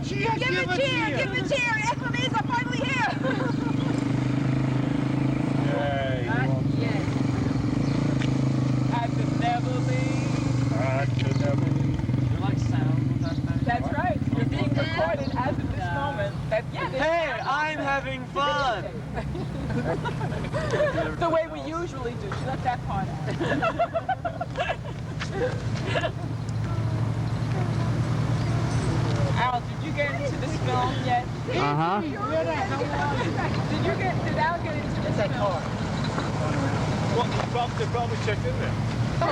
cheer! Give a cheer! Give a cheer! Equities are finally here! Yay! Yes. At the Nevele. At the Nevele. You like sound with that thing? That's right. You're being recorded as of this moment. Hey, I'm having fun! The way we usually do. She left that part out. Al, did you get into this film yet? Uh-huh. Did Al get into this film? Well, they probably checked in there. I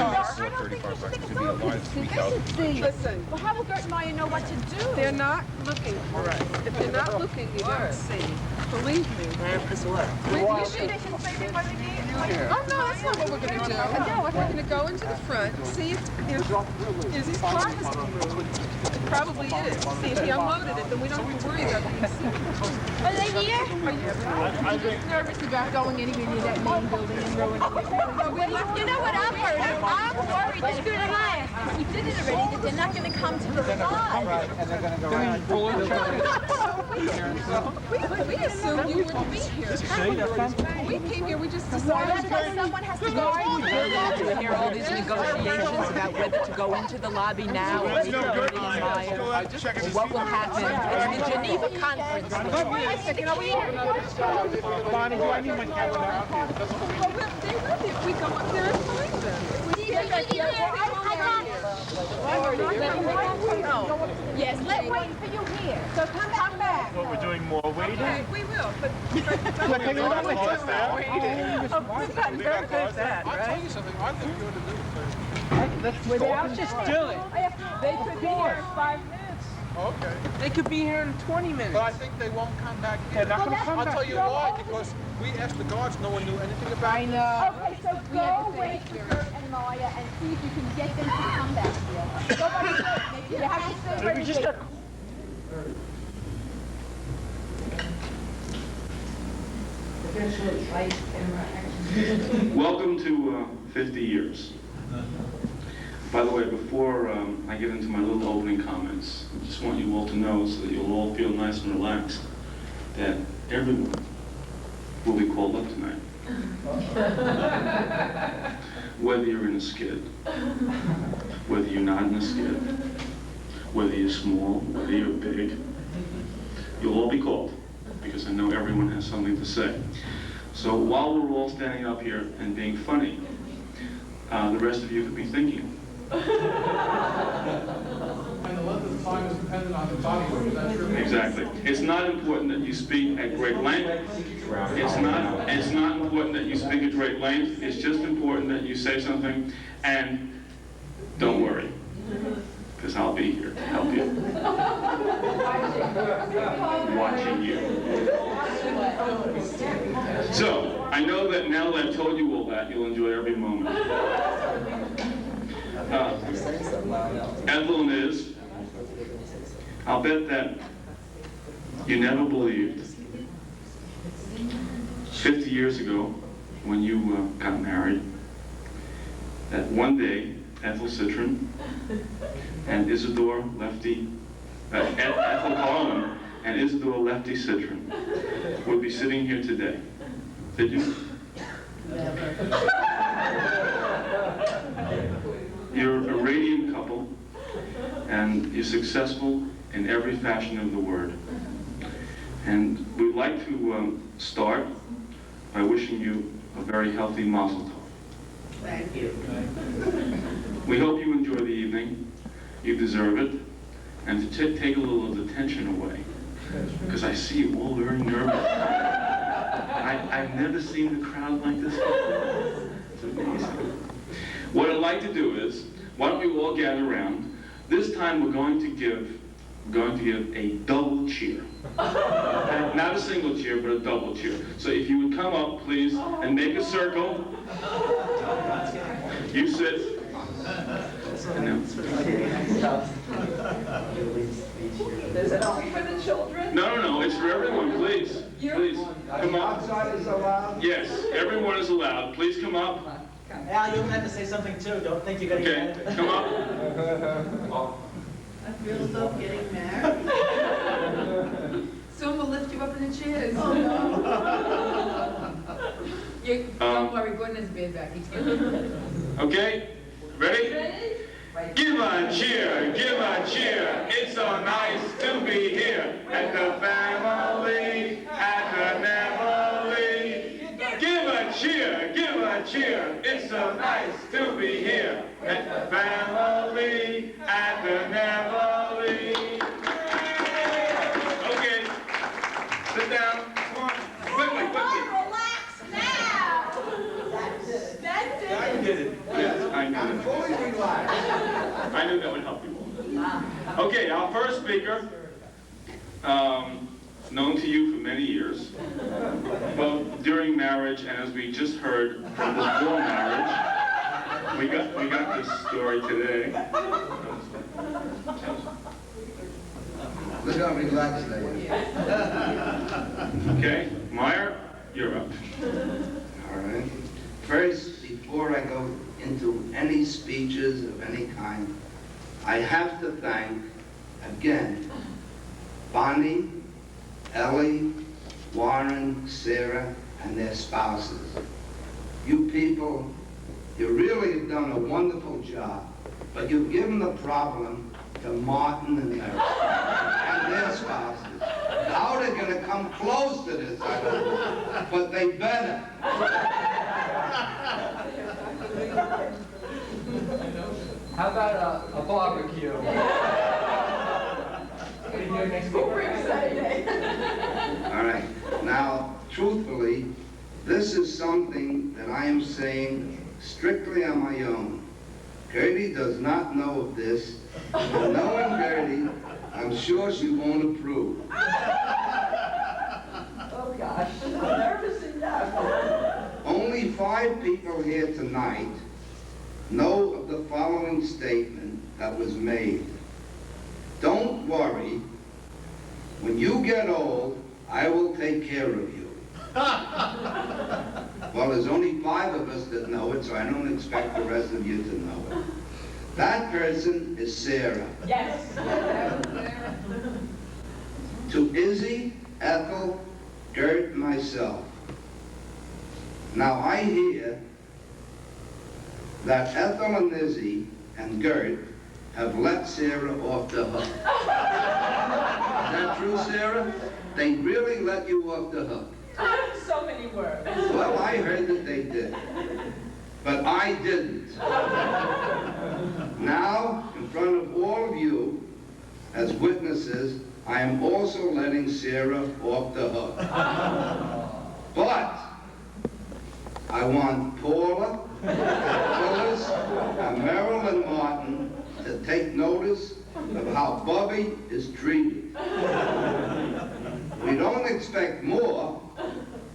don't think you should take a selfie. Listen, well, how will Gert and Maya know what to do? They're not looking for us. If they're not looking, you don't see. Believe me. You think they should say they want to be? Oh, no, that's not what we're going to do. No, we're going to go into the front, see if his car has been moved. It probably is. See, if he unloaded it, then we don't have to worry about being seen. Are they here? Are you just nervous about going anywhere near that main building and ruining it? You know what I'm worried about? I'm worried that Gert and Maya, if we did it already, that they're not going to come to the side. And they're going to go right. We assumed you wouldn't be here. We came here, we just decided Someone has to go. To hear all these negotiations about whether to go into the lobby now or meet Gert and Maya, or what will happen. It's the Geneva Conference. Bonnie, do I need my camera now? Well, they will be if we go up there and find them. Yes, let's wait for you here. So come back. Well, we're doing more waiting. Okay, we will, but Can you not let us down? I'll tell you something. I think you're the new thing. Without just do it. They could be here in 5 minutes. Okay. they could be here in 20 minutes. But I think they won't come back here. They're not going to come I'll back. tell you why, because we asked the guards, no one knew anything about it. Okay, so go wait for Gert and Maya and see if you can get them to come back here. Go back to Maybe you have to stay ready. Welcome to 50 years. By the way, before I get into my little opening comments, I just want you all to know, so that you'll all feel nice and relaxed, that everyone will be called up tonight. Whether you're in a skid, whether you're not in a skid, whether you're small, whether you're big, you'll all be called, because I know everyone has something to say. So while we're all standing up here and being funny, the rest of you could be thinking. And the length of time is dependent on the body weight. That's true. Exactly. It's not important that you speak at great length. It's not important that you speak at great length. It's just important that you say something, and don't worry, because I'll be here to help you. Watching you. So, I know that now that I've told you all that, you'll enjoy every moment. Ethel and Iz, I'll bet that you never believed 50 years ago when you got married that one day Ethel Citron and Isidore Lefty, Ethel Carlin and Isidore Lefty Citron would be sitting here today. Did you? You're a radiant couple, and you're successful in every fashion of the word. And we'd like to start by wishing you a very healthy mazel tov. Thank you. We hope you enjoy the evening. You deserve it. And to take a little of the tension away, because I see you all very nervous. I've never seen the crowd like this before. It's amazing. What I'd like to do is, why don't we all gather around? This time we're going to give a double cheer. Not a single cheer, but a double cheer. So if you would come up, please, and make a circle. You sit. Is it only for the children? No, it's for everyone, please. Please, come up. Yes, everyone is allowed. Please come up. Al, you'll have to say something too. Don't think you're going to Okay, get it. come up. I feel as though getting married. Don't worry, Gordon has beard back. He's good. Okay, ready? Give a cheer, give a cheer. It's so nice to be here at the family, at the Nevele. Give a cheer, give a cheer. It's so nice to be here at the family, at the Nevele. Okay, sit down. Come on, quickly, quickly. Relax now. That's it. I did it. Yes, I knew I'm it. fully relaxed. I knew that would help you all. Okay, our first speaker, known to you for many years, both during marriage and as we just heard before marriage. We got this story today. Look how relaxed I am. Okay, Meyer, you're up. All right. First, before I go into any speeches of any kind, I have to thank, again, Bonnie, Ellie, Warren, Sarah, and their spouses. You people, you really have done a wonderful job, but you've given the problem to Martin and Mary and their spouses. How they're going to come close to this, I don't know, but they better. How about a barbecue? All right. Now, truthfully, this is something that I am saying strictly on my own. Gertie does not know of this. And knowing Gertie, I'm sure she won't approve. Oh gosh, I'm nervous enough. Only 5 people here tonight know of the following statement that was made. Don't worry, when you get old, I will take care of you. Well, there's only 5 of us that know it, so I don't expect the rest of you to know it. That person is Sarah. Yes. To Izzy, Ethel, Gert, and myself. Now I hear that Ethel and Izzy and Gert have let Sarah off the hook. Is that true, Sarah? They really let you off the hook. So many words. Well, I heard that they did, but I didn't. Now, in front of all of you, as witnesses, I am also letting Sarah off the hook. But I want Paula, Phyllis, and Marilyn Martin to take notice of how Bubby is treated. We don't expect more,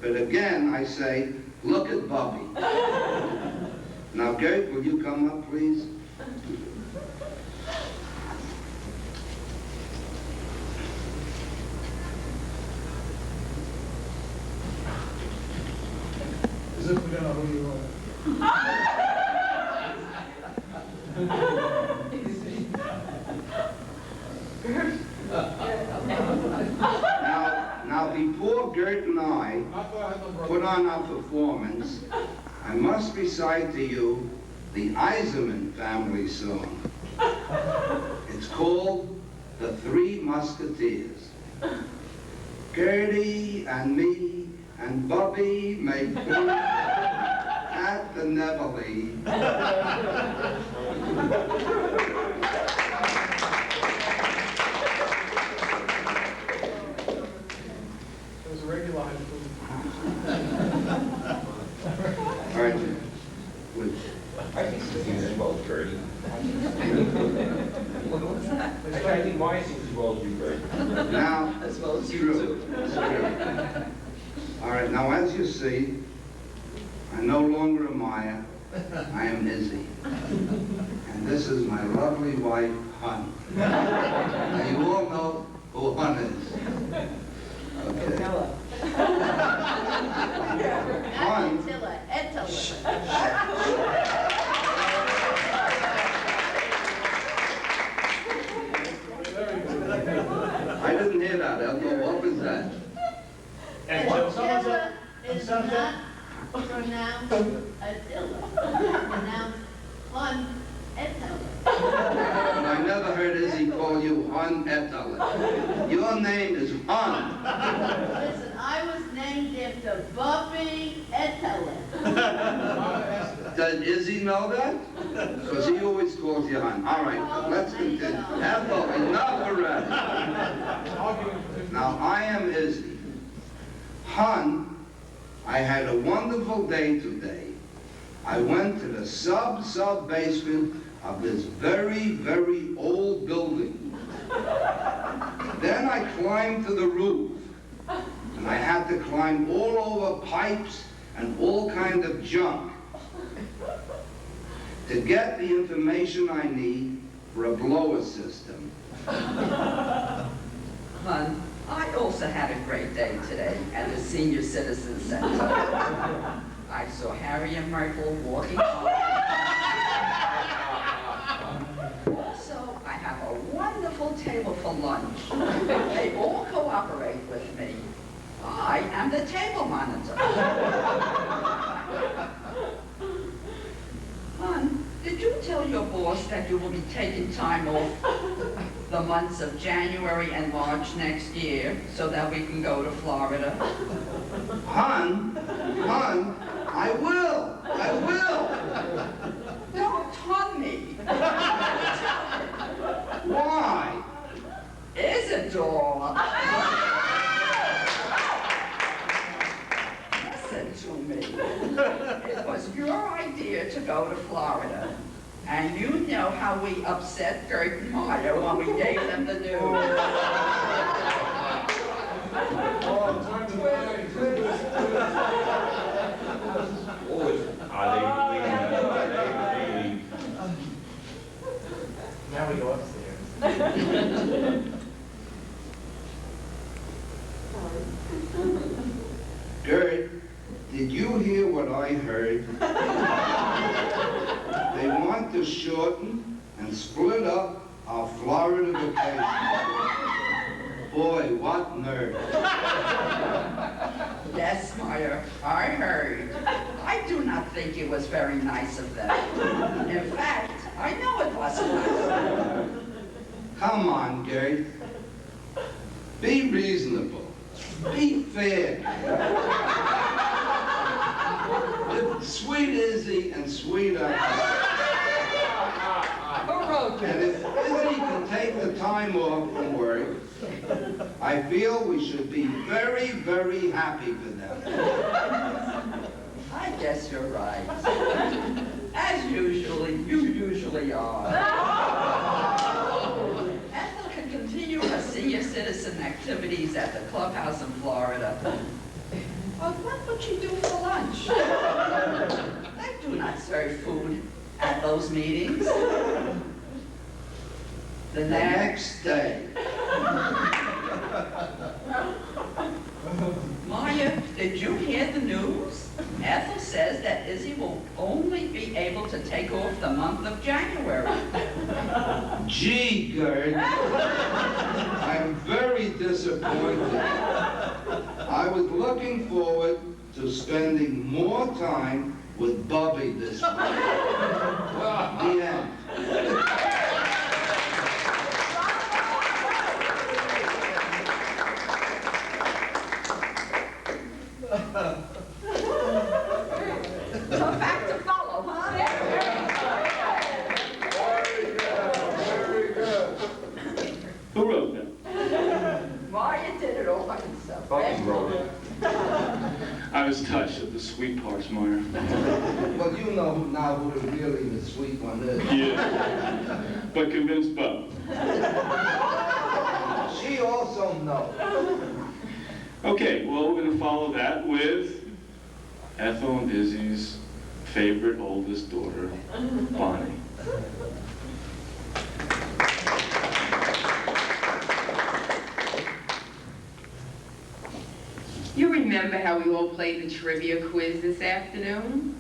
but again, I say, look at Bubby. Now, Gert, will you come up, please? As if we don't know who you are. Now, before Gert and I put on our performance, I must recite to you the Eisenman family song. It's called The 3 Musketeers. Gertie and me and Bubby make food at the Nevele. There's a regular high school. All right. Good. I think he's as well as Gertie. Actually, I think mine seems as well as you, Gertie. Now, As well as you true. too. True. All right, now as you see, I'm no longer a Maya, I am Izzy. And this is my lovely wife, Hun. Now you all know who Hun is. Okay. Hun, I didn't hear that, Ethel. What was that? And what? Attila is not pronounced Attila, pronounced Hun Attila. And I never heard Izzy call you Hun Ettala. Your name is Hun. Listen, I was named after Buffy Attila. Does Izzy know that? Because he always calls you Hun. All right, let's continue. Ethel, enough already. Now, I am Izzy. Hun, I had a wonderful day today. I went to the sub-basement of this very, very old building. Then I climbed to the roof. And I had to climb all over pipes and all kind of junk to get the information I need for a blower system. Hun, I also had a great day today at the Senior Citizen Center. I saw Harry and Michael walking home. Also, I have a wonderful table for lunch. They all cooperate with me. I am the table monitor. Hun, did you tell your boss that you will be taking time off the months of January and March next year so that we can go to Florida? Hun, I will. Don't hun me. Why? Isadora. Listen to me. It was your idea to go to Florida. And you know how we upset Gert and Maya when we gave them the news. Now we go upstairs. Gert, did you hear what I heard? They want to shorten and split up our Florida vacation. Boy, what nerve. Yes, Maya, I heard. I do not think it was very nice of them. In fact, I know it wasn't nice of them. Come on, Gert. Be reasonable. Be fair. Sweet Izzy and sweet And if Izzy can take the time off from work, I feel we should be very, very happy for them. I guess you're right. As usually, you usually are. Ethel can continue her senior citizen activities at the clubhouse in Florida. But what would she do for lunch? They do not serve food at those meetings. The next day. Maya, did you hear the news? Ethel says that Izzy will only be able to take off the month of January. Gee, Gert, I'm very disappointed. I was looking forward to spending more time with Bubby this week. The end. Come back to follow, huh? Very good. Who wrote that? Maya did it all by himself. Bucky wrote it. I was touched at the sweet parts, Moira. Well, you know now who really the sweet one is. Yeah. But convinced Bub. She also knows. Okay, well, we're going to follow that with Ethel and Izzy's favorite oldest daughter, Bonnie. You remember how we all played the trivia quiz this afternoon?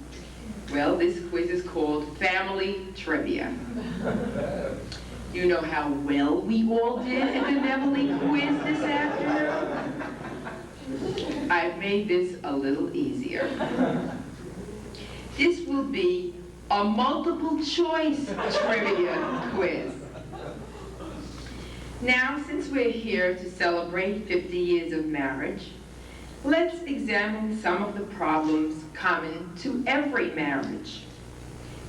Well, this quiz is called Family Trivia. You know how well we all did at the Nevele quiz this afternoon? I've made this a little easier. This will be a multiple choice trivia quiz. Now, since we're here to celebrate 50 years of marriage, let's examine some of the problems common to every marriage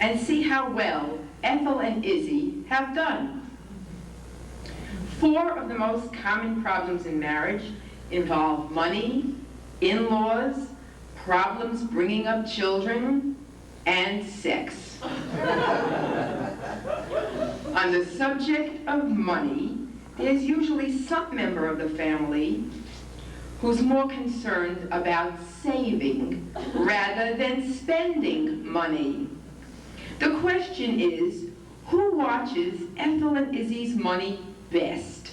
and see how well Ethel and Izzy have done. 4 of the most common problems in marriage involve money, in-laws, problems bringing up children, and sex. On the subject of money, there's usually some member of the family who's more concerned about saving rather than spending money. The question is, who watches Ethel and Izzy's money best?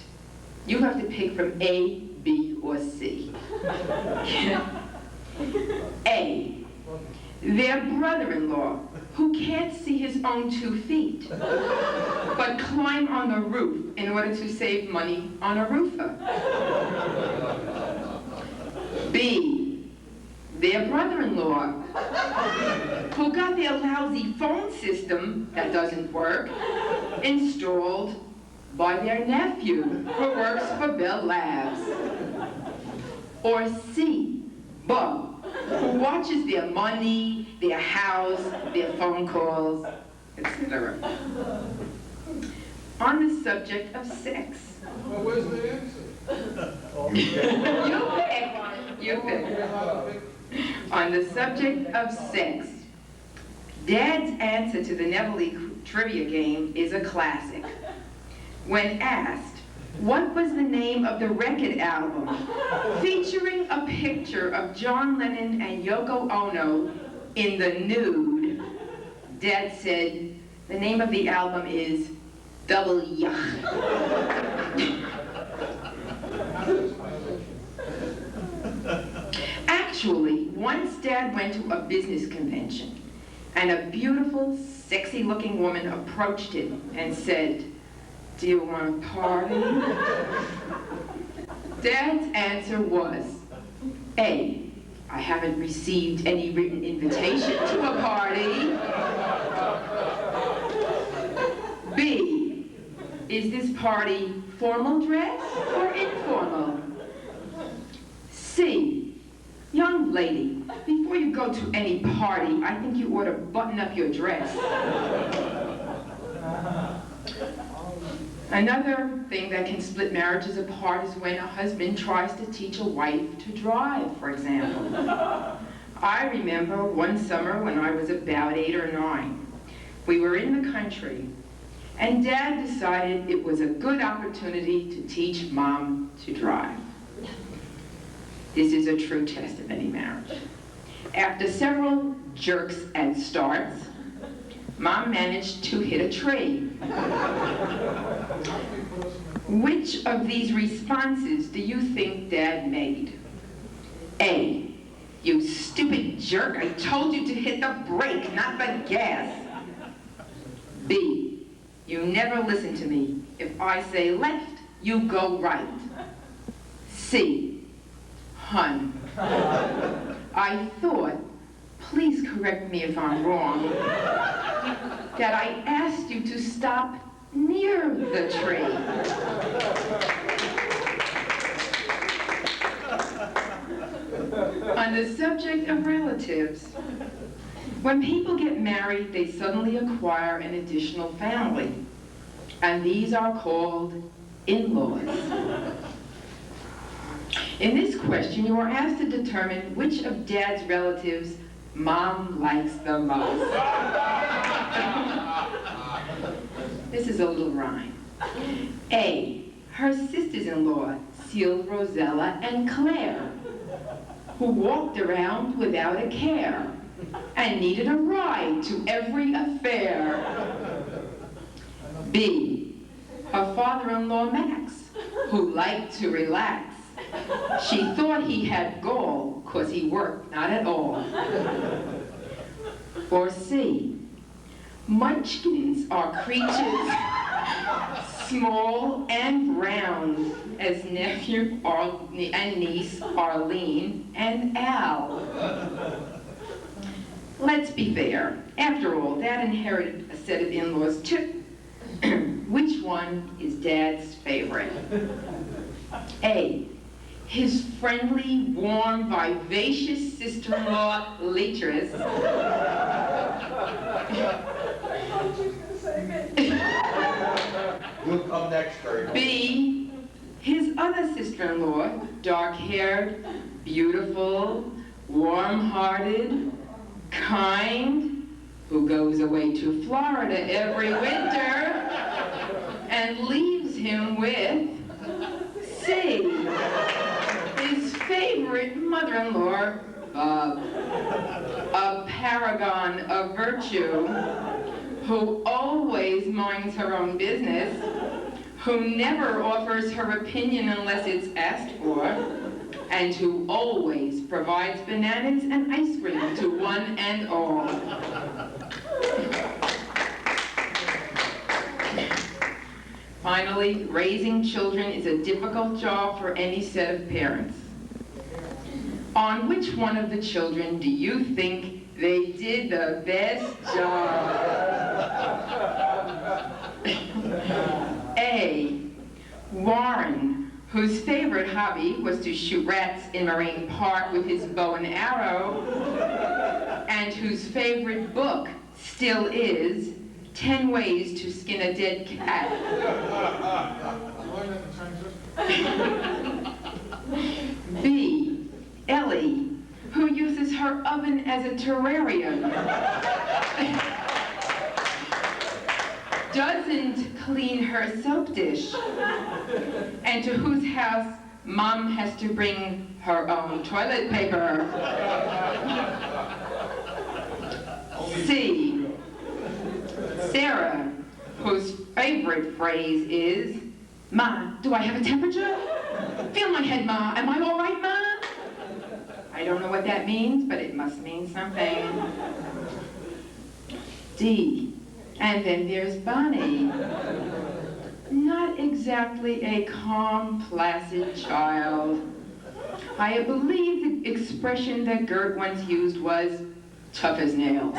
You have to pick from A, B, or C. A, their brother-in-law, who can't see his own 2 feet, but climb on the roof in order to save money on a roofer. B, their brother-in-law, who got their lousy phone system that doesn't work installed by their nephew, who works for Bell Labs. Or C, Bob, who watches their money, their house, their phone calls, etc. On the subject of sex. Well, where's the answer? You pick. On the subject of sex, Dad's answer to the Nevele trivia game is a classic. When asked, what was the name of the record album featuring a picture of John Lennon and Yoko Ono in the nude, Dad said, the name of the album is Double Yuck. Actually, once Dad went to a business convention, and a beautiful, sexy-looking woman approached him and said, do you want to party? Dad's answer was, A, I haven't received any written invitation to a party. B, is this party formal dress or informal? C, young lady, before you go to any party, I think you ought to button up your dress. Another thing that can split marriages apart is when a husband tries to teach a wife to drive, for example. I remember one summer when I was about 8 or 9. We were in the country, and Dad decided it was a good opportunity to teach Mom to drive. This is a true test of any marriage. After several jerks and starts, Mom managed to hit a tree. Which of these responses do you think Dad made? A, you stupid jerk, I told you to hit the brake, not the gas. B, you never listen to me. If I say left, you go right. C, hun, I thought, please correct me if I'm wrong, that I asked you to stop near the tree. On the subject of relatives, when people get married, they suddenly acquire an additional family, and these are called in-laws. In this question, you are asked to determine which of Dad's relatives Mom likes the most. This is a little rhyme. A, her sisters-in-law, Celia, Rosella, and Claire, who walked around without a care and needed a ride to every affair. B, her father-in-law, Max, who liked to relax. She thought he had gall because he worked not at all. Or C, munchkins are creatures small and round as nephew and niece Arlene and Al. Let's be fair. After all, Dad inherited a set of in-laws too. Which one is Dad's favorite? A, his friendly, warm, vivacious sister-in-law, Leatrice. You'll come next, Kurt. B, his other sister-in-law, dark-haired, beautiful, warm-hearted, kind, who goes away to Florida every winter and leaves him with C, his favorite mother-in-law, Bob, a paragon of virtue, who always minds her own business, who never offers her opinion unless it's asked for, and who always provides bananas and ice cream to one and all. Finally, raising children is a difficult job for any set of parents. On which one of the children do you think they did the best job? A, Warren, whose favorite hobby was to shoot rats in Marine Park with his bow and arrow, and whose favorite book still is 10 Ways to Skin a Dead Cat. B, Ellie, who uses her oven as a terrarium, doesn't clean her soap dish, and to whose house Mom has to bring her own toilet paper. C, Sarah, whose favorite phrase is, "Ma, do I have a temperature? Feel my head, Ma. Am I all right, Ma?" I don't know what that means, but it must mean something. D, and then there's Bonnie. Not exactly a calm, placid child. I believe the expression that Gert once used was tough as nails.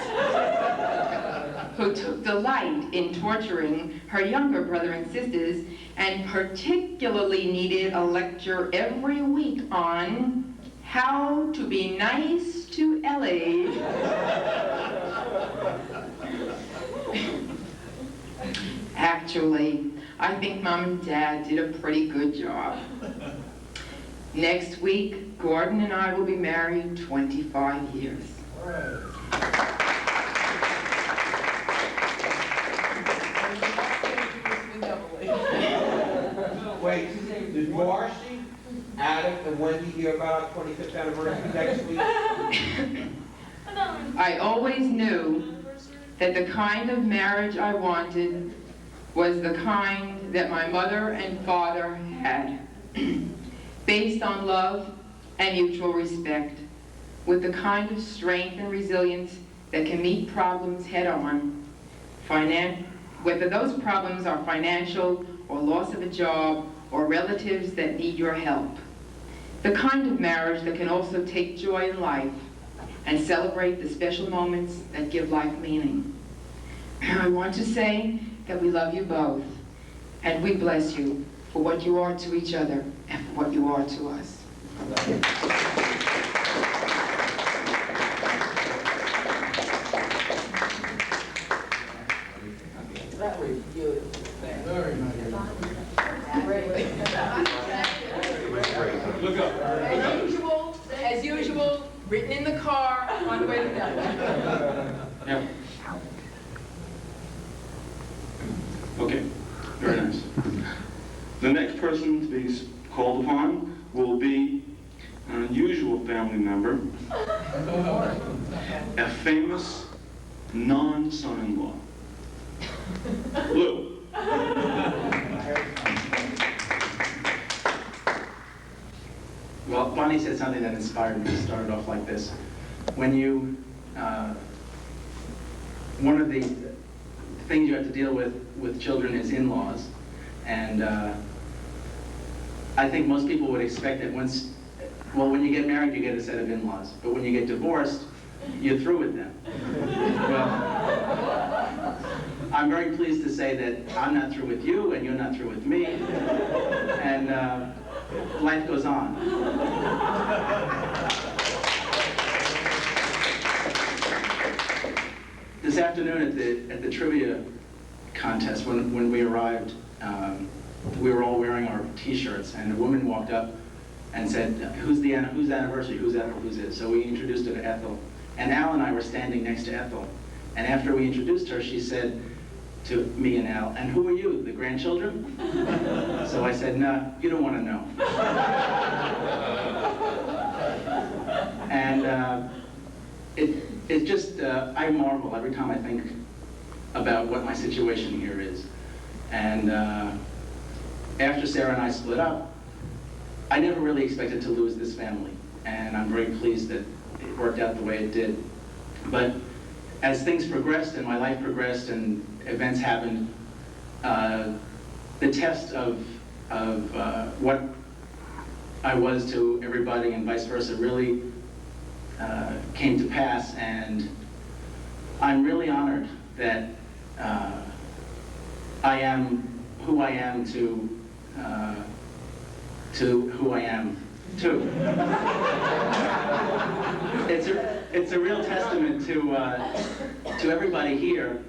Who took delight in torturing her younger brother and sisters, and particularly needed a lecture every week on how to be nice to Ellie. Actually, I think Mom and Dad did a pretty good job. Next week, Gordon and I will be married 25 years. Wait, did Marcy, Adam, and Wendy hear about our 25th anniversary next week? I always knew that the kind of marriage I wanted was the kind that my mother and father had, based on love and mutual respect, with the kind of strength and resilience that can meet problems head-on, whether those problems are financial or loss of a job or relatives that need your help. The kind of marriage that can also take joy in life and celebrate the special moments that give life meaning. I want to say that we love you both, and we bless you for what you are to each other and for what you are to us. That was beautiful. Very nice. Look up. As usual, written in the car on the way to Denver. Yeah. Okay, very nice. The next person to be called upon will be an unusual family member, a famous non-son-in-law. Lou. Well, Bonnie said something that inspired me to start it off like this. When you, one of the things you have to deal with children is in-laws. And I think most people would expect that when you get married, you get a set of in-laws. But when you get divorced, you're through with them. Well, I'm very pleased to say that I'm not through with you, and you're not through with me. And life goes on. This afternoon at the trivia contest, when we arrived, we were all wearing our T-shirts, and a woman walked up and said, whose anniversary, who's it? So we introduced her to Ethel. And Al and I were standing next to Ethel. And after we introduced her, she said to me and Al, and who are you, the grandchildren? So I said, no, you don't want to know. And it just, I marvel every time I think about what my situation here is. And after Sarah and I split up, I never really expected to lose this family. And I'm very pleased that it worked out the way it did. But as things progressed and my life progressed and events happened, the test of what I was to everybody and vice versa really came to pass, and I'm really honored that I am who I am to who I am too. It's a real testament to everybody here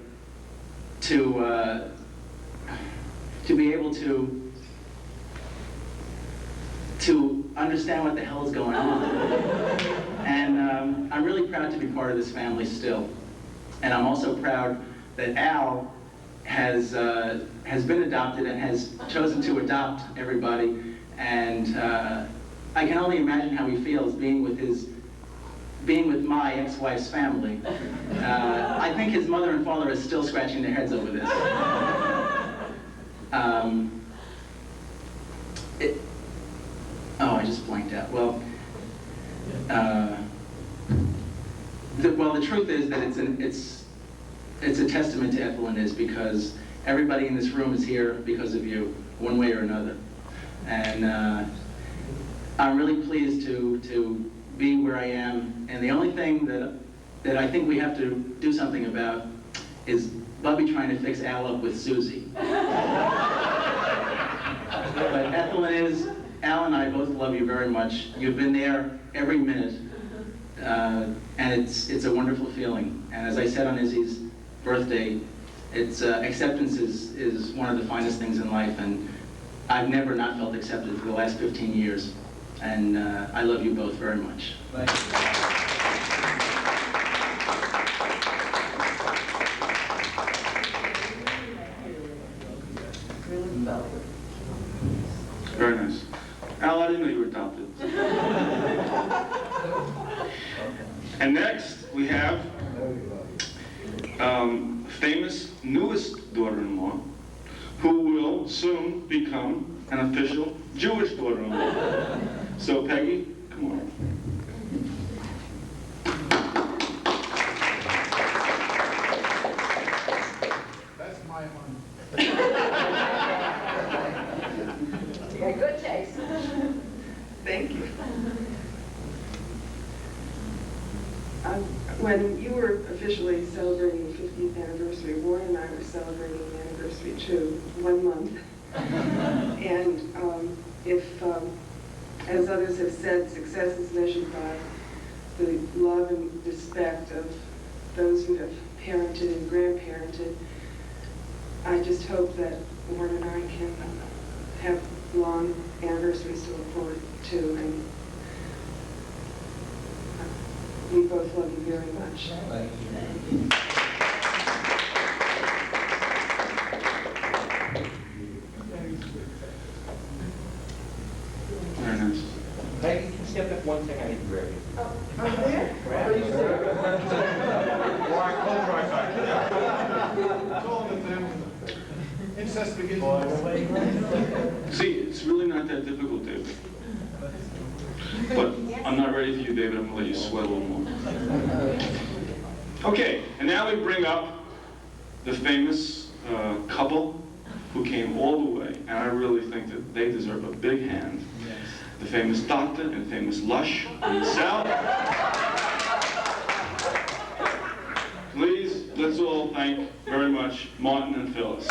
to be able to understand what the hell is going on. And I'm really proud to be part of this family still. And I'm also proud that Al has been adopted and has chosen to adopt everybody. And I can only imagine how he feels being with my ex-wife's family. I think his mother and father are still scratching their heads over this. I just blanked out. Well, the truth is that it's a testament to Ethel and Liz, because everybody in this room is here because of you, one way or another. And I'm really pleased to be where I am. And the only thing that I think we have to do something about is Bubby trying to fix Al up with Susie. But Ethel and Liz, Al and I both love you very much. You've been there every minute, and it's a wonderful feeling. And as I said on Izzy's birthday, acceptance is one of the finest things in life, and I've never not felt accepted for the last 15 years. And I love you both very much. Thank you. Very nice. Al, I didn't know you were adopted. And next, we have famous newest daughter-in-law, who will soon become an official Jewish daughter-in-law. So, Peggy, come on. That's my one. You got good taste. Thank you. When you were officially celebrating the 50th anniversary, Warren and I were celebrating the anniversary too, 1 month. And if, as others have said, success is measured by the love and respect of those who have parented and grandparented, I just hope that Warren and I can have long anniversaries to look forward to, and we both love you very much. Thank you. Very nice. Peggy, can you step up one thing? I need to grab you. Over there? It's all in the family. Incest begins. See, it's really not that difficult, David. But I'm not ready for you, David. I'm going to let you sweat a little more. Okay, and now we bring up the famous couple who came all the way and I really think that they deserve a big hand. The famous doctor and famous Lush in the South. Please, let's all thank very much Martin and Phyllis.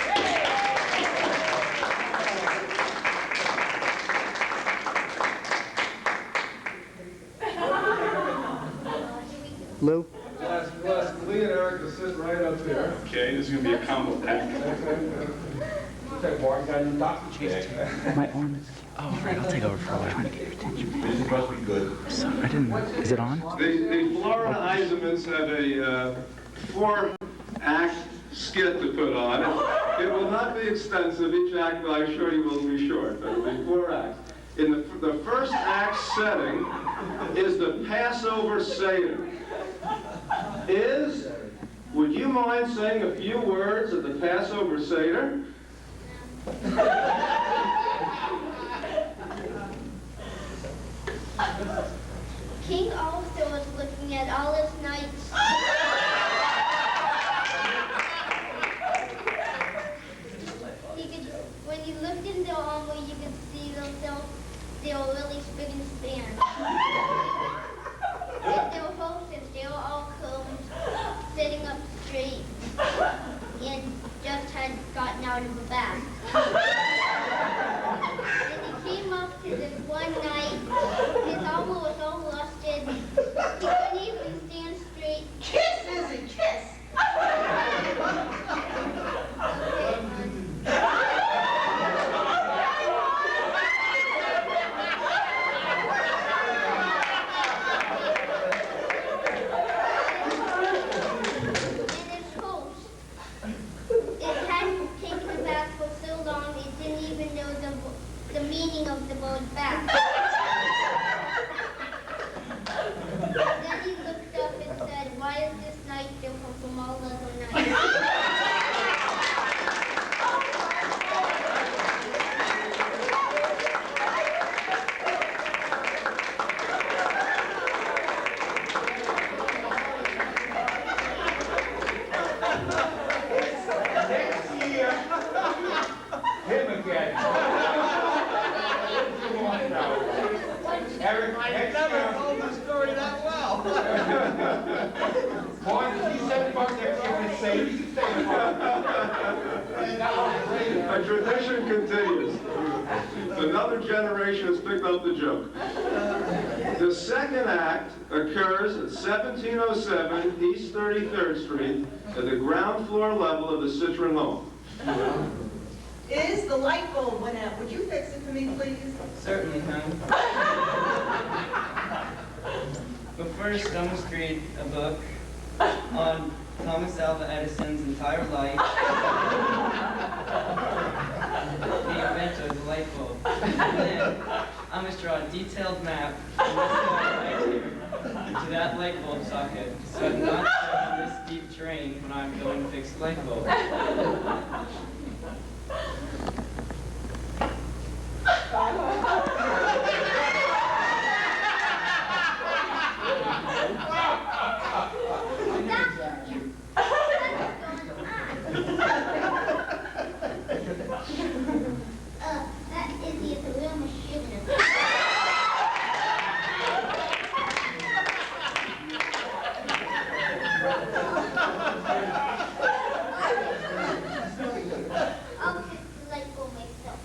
Lou? Let's Lee and Eric to sit right up here. Okay, this is going to be a combo pack. Okay, Martin, got any doctor? My arm is... Oh, all right, I'll take over for a while. I'm trying to get your attention. This is supposed to be good. So, I didn't... Is it on? The Florida Eisenmans have a 4-act skit to put on. It will not be extensive. Each act, I'm sure you will be short, but it'll be 4 acts. In the first act setting is the Passover Seder. Would you mind saying a few words of the Passover Seder? King Arthur was looking at all his knights. When you looked in their armor, you could see they were really spick and span. They were horses, they were all combed, sitting up straight, and just had gotten out of the bath. And he came up to this one knight. His armor was all rusted. He couldn't even stand straight. Kiss, Izzy, kiss! The meaning of the word back. Then he looked up and said, why is this night different from all other nights? I never told the story that well. Martin, he said about next year, and say, you can say A tradition continues. Another generation has picked up the joke. The second act occurs at 1707 East 33rd Street at the ground floor level of the Citron home. Is the light bulb went out? Would you fix it for me, please? Certainly, hon. But first, I'm going to create a book on Thomas Alva Edison's entire life. The inventor of the light bulb. And then, I'm going to draw a detailed map from this point right here to that light bulb socket, so I'm not stuck in this deep terrain when I'm going to fix the light bulb. That Izzy is a real machinist. I'll fix the light bulb myself.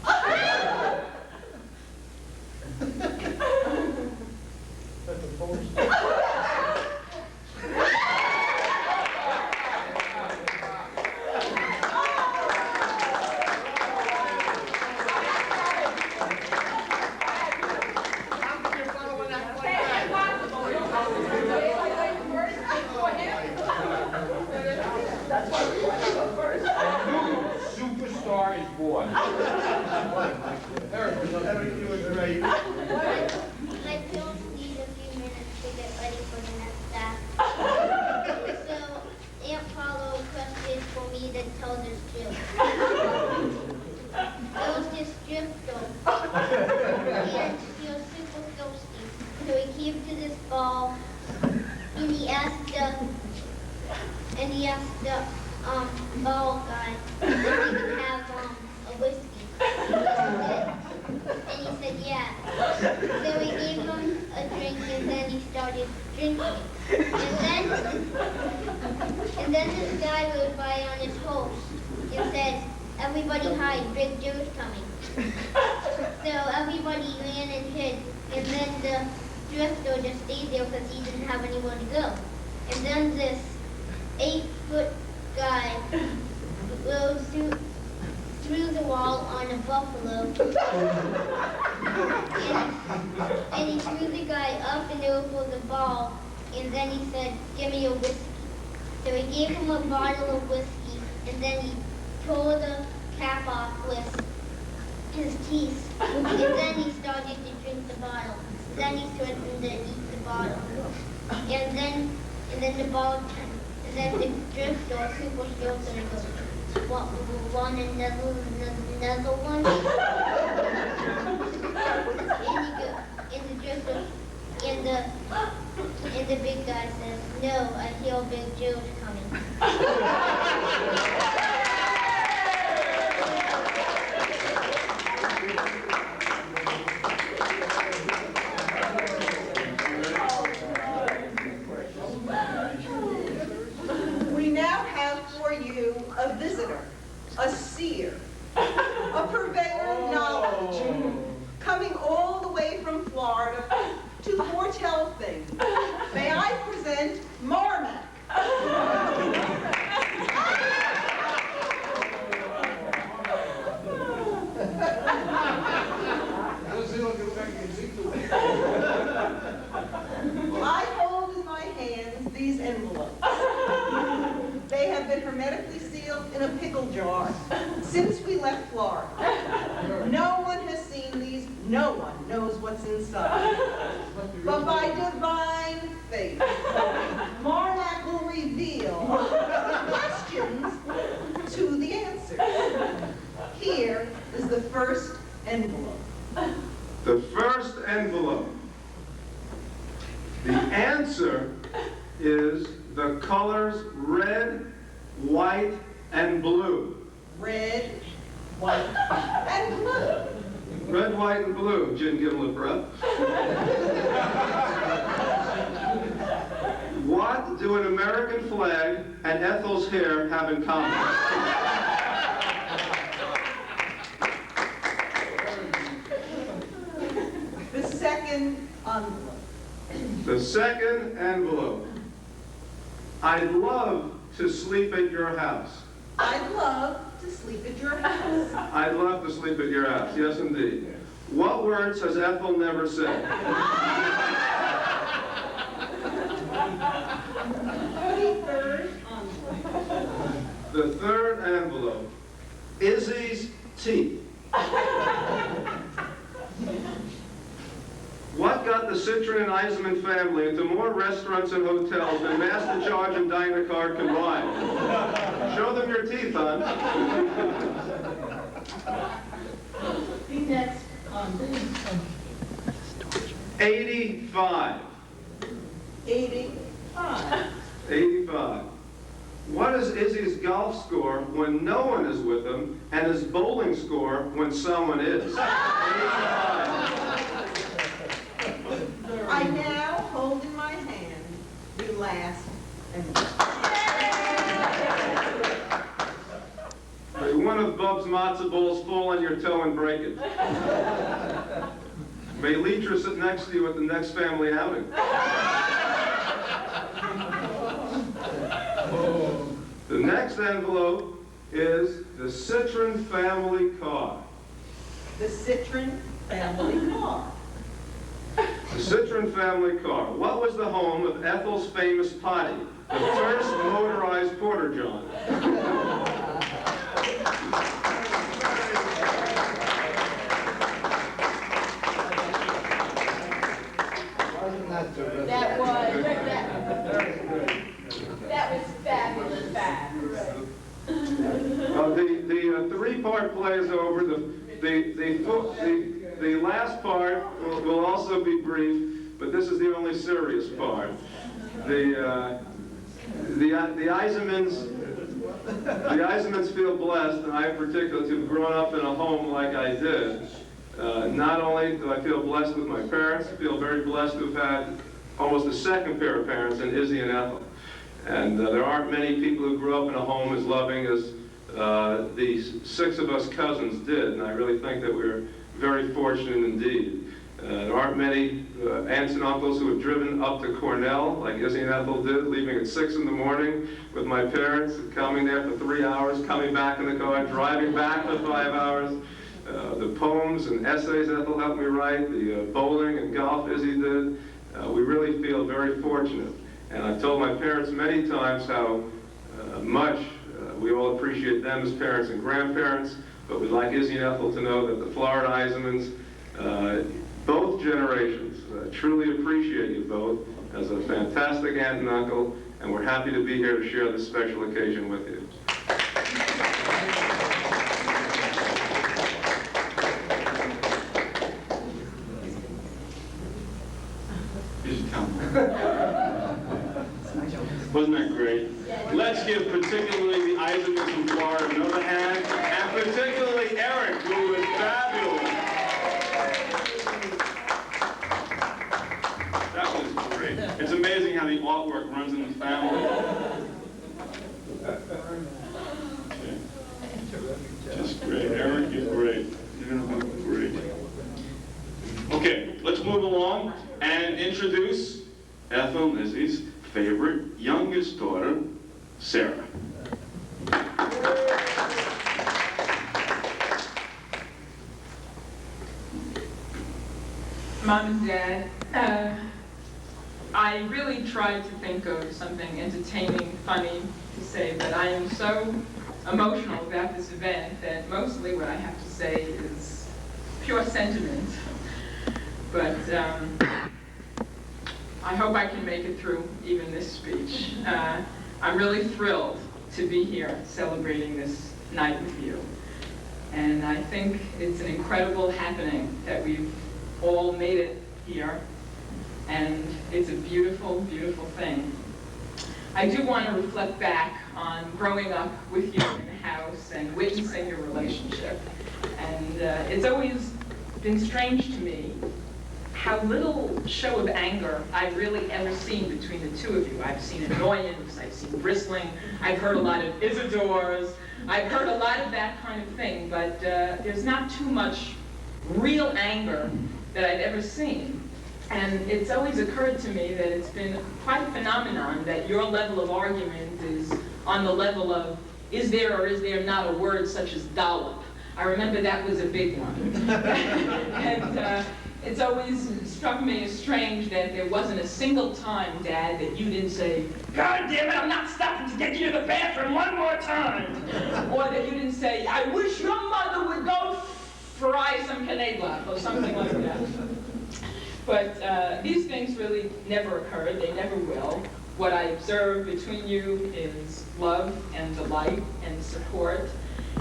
Superstar is born. Eric, you were great. My pills need a few minutes to get ready for the next act. So Aunt Paula requested for me to tell this joke. It was this strip though. And he was super thirsty. So he came to this ball and he asked the ball guy if he could have a whiskey. said, yeah. So we gave him a drink, and then he started drinking. And then this guy rode by on his horse and said, everybody hide, Big Joe's coming. So everybody ran and hid, and then the drifter just stayed there because he didn't have anywhere to go. And then this 8-foot guy rode through the wall on a buffalo, and he threw the guy up and over the ball, and then he said, give me your whiskey. So he gave him a bottle of whiskey, and then he tore the cap off with his teeth, and then he started to drink the bottle. Then he threatened to eat the bottle, and then the ball, and then the drifter, super skilled, and goes, one another one. And the drifter, and the big guy says, no, I hear Big Joe's coming. We now have for you a visitor, a seer, a purveyor of knowledge, coming all the way from Florida to foretell things. May I present Marmac. I hold in my hands these envelopes. They have been hermetically sealed in a pickle jar since we left Florida. No one has seen these. No one knows what's inside. But by divine faith, Marmac will reveal the questions to the answers. Here is the first envelope. The first envelope. The answer is the colors red, white, and blue. Red, white, and blue. Red, white, and blue. Gin, give a little breath. What do an American flag and Ethel's hair have in common? The second envelope. The second envelope. I'd love to sleep at your house. I'd love to sleep at your house. I'd love to sleep at your house. Yes, indeed. What words has Ethel never said? The third envelope. Izzy's teeth. What got the Citron and Eisenman family into more restaurants and hotels than Master George and Dinah Card combined? Show them your teeth, hon. The next 85. 85. 85. What is Izzy's golf score when no one is with him, and his bowling score when someone is? 85. I now hold in my hand the last envelope. May one of Bub's matzo balls fall on your toe and break it. May Leitra sit next to you at the next family outing. The next envelope is the Citron family car. The Citron family car. The Citron family car. What was the home of Ethel's famous potty, the first motorized porta-john? That was fabulous. The three-part play is over. The last part will also be brief, but this is the only serious part. The Eisenmans feel blessed, and I particularly, to have grown up in a home like I did, Not only do I feel blessed with my parents, I feel very blessed to have had almost a second pair of parents in Izzy and Ethel. And there aren't many people who grew up in a home as loving as these 6 of us cousins did, and I really think that we're very fortunate indeed. There aren't many aunts and uncles who have driven up to Cornell, like Izzy and Ethel did, leaving at 6 in the morning with my parents, coming there for 3 hours, coming back in the car, driving back for 5 hours. The poems and essays Ethel helped me write, the bowling and golf Izzy did. We really feel very fortunate. And I've told my parents many times how much we all appreciate them as parents and grandparents, but we'd like Izzy and Ethel to know that the Florida Eisenmans, both generations, truly appreciate you both as a fantastic aunt and uncle, and we're happy to be here to share this special occasion with you. Wasn't that great? Let's give particularly the Eisenmans from Florida another hand, and particularly Eric, who was fabulous. That was great. It's amazing how the artwork runs in the family. Okay. Just great. Eric, you're great. You're great. Okay, let's move along and introduce Ethel and Izzy's favorite youngest daughter, Sarah. Mom and Dad, I really tried to think of something entertaining, funny to say, but I am so emotional about this event that mostly what I have to say is pure sentiment. But I hope I can make it through even this speech. I'm really thrilled to be here celebrating this night with you. And I think it's an incredible happening that we've all made it here. And it's a beautiful, beautiful thing. I do want to reflect back on growing up with you in the house and witnessing your relationship. And it's always been strange to me how little show of anger I've really ever seen between the two of you. I've seen annoyance, I've seen bristling, I've heard a lot of Isidores, I've heard a lot of that kind of thing, but there's not too much real anger that I've ever seen. And it's always occurred to me that it's been quite a phenomenon that your level of argument is on the level of, is there or is there not a word such as dollop? I remember that was a big one. And it's always struck me as strange that there wasn't a single time, Dad, that you didn't say, God damn it, I'm not stopping to get you to the bathroom one more time. Or that you didn't say, I wish your mother would go fry some canadla, or something like that. But these things really never occurred, they never will. What I observe between you is love and delight and support.